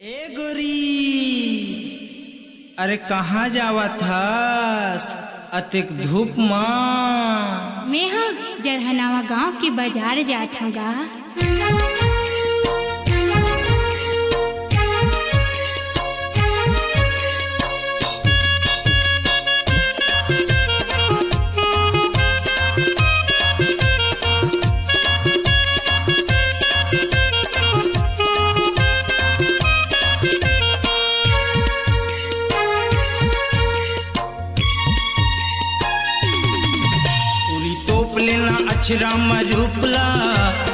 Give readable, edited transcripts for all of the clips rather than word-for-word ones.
ए गोरी, अरे कहाँ जावा थास अतिक धूप माँ? मैं हाँ जरहनावा गांव के बाजार जात हूँ गा। अक्षरा रूपला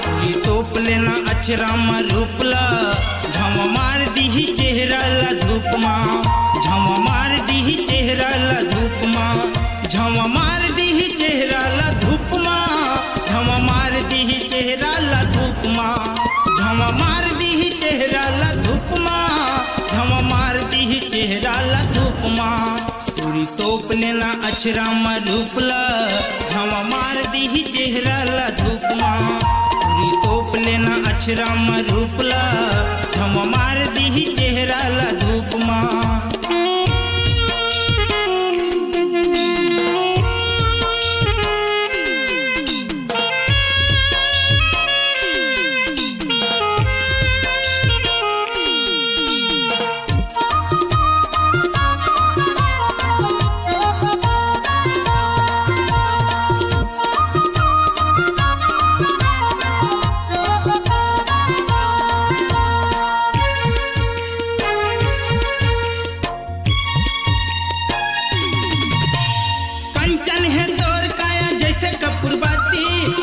पूरी तोप लेना अक्षरा रूपला झम मार दी चेहरा ला धूप माँ, झम मार दी चेहरा ला धूप माँ, झम मार दी चेहरा ला धूप माँ, झम मार दी चेहरा ला धूप माँ, झम मार दी चेहरा ला धूप माँ, झम मार दी चेहरा ला धूप माँ। पूरी तोप लेना अक्षरा रूपला झम मार दी चेहरा ला धूप माँ, पूरी तोप लेना अक्षरा रूपला झम मार दी चेहरा ला धूप माँ।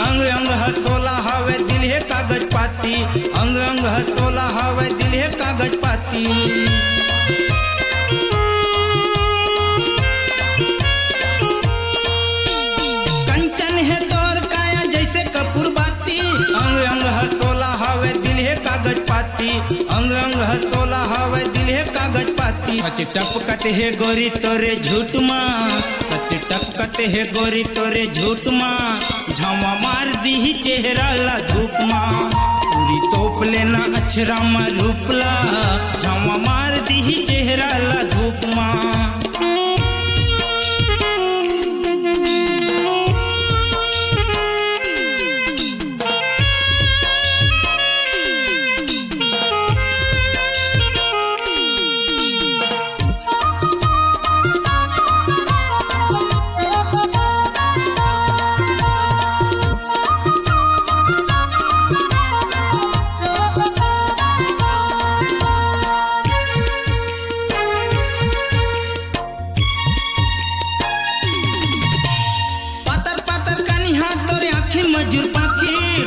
अंग अंग हसोला हवे दिल है कागज पाती, अंग अंग हसोला हवे दिल है कागज पाती। कंचन है तोर काया जैसे कपूर बाती, अंग अंग हसोला हवे दिल है कागज पाती, अंग अंग हसोला हवे दिल है कागज पाती। सच टपकते है गोरी तोरे झूठ माँ, सच टपकते है गोरी तोरे झूठ माँ, झमा मार दी चेहरा ला धूप माँ। पूरी तोप लेना अक्षरा रूपला झमा मार दी चेहरा ला धूप माँ।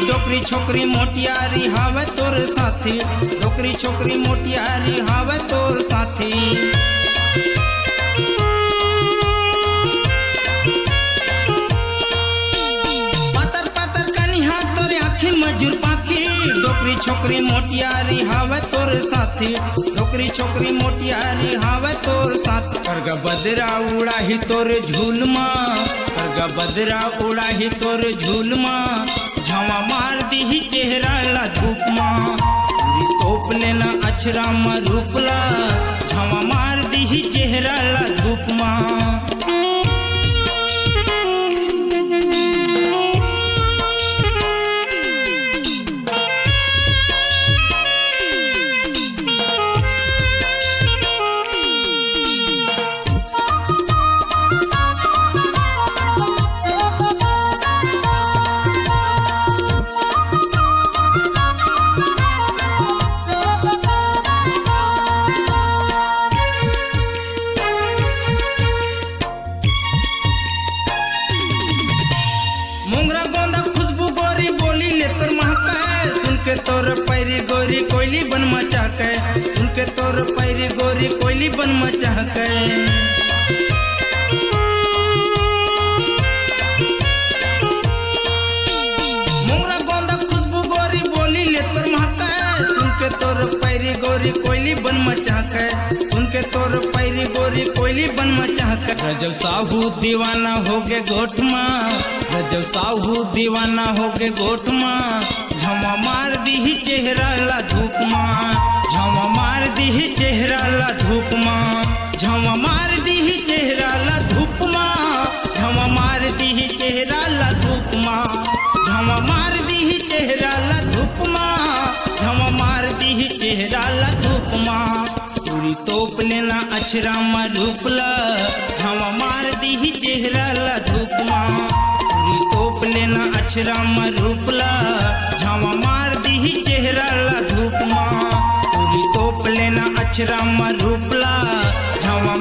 डोकरी छोकरी मोटियारी हावे तोर साथी, डोकरी छोकरी मोटियारी हावे तोर साथी। पातर पातर कनिहा तोरे आँखी मजूर पाखी, डोकरी छोकरी मोटियारी हावे तोर साथी, डोकरी छोकरी मोटियारी हावे तोर साथी। करगा बदरा उड़ा ही तोर झूल माँ, करगा बदरा उड़ा ही तोर झूल माँ, झमा मार दी चेहरा ला धूप माँ। पूरी तोप लेना अक्षरा रूपला झमा मार दी चेहरा ला धूप माँ। तोर पैरी गोरी कोयली बन मचा के, सुनके तोर पैरी गोरी कोयली बन मचा के। मोंगरा गोंदा खुशबू गोरी बोली ले तोर महका, सुनके तोर पैरी गोरी कोयली बन मचा के, सुनके तोर पैरी गोरी कोयली बन मचा के। रजब साहू दीवाना हो गे गोठ माँ, रजब साहू दीवाना हो गे गोठ माँ, झमा मार दी चेहरा ला धूप माँ, झमा मार दी चेहरा ला धूप माँ झमा मार दी चेहरा ला धूप माँ झमा मार दी चेहरा ला धूप माँ झमा मार दी चेहरा ला धूप माँ झमा मार दी चेहरा ला धूप माँ पूरी तोप लेना अचरा माँ रूपला झमा मार दी चेहरा ला धूप माँ पूरी तोप लेना अचरा माँ रूपला झमा मार दी चेहरा ला धूप माँ पूरी तोप लेना अचरा माँ रूपला झमा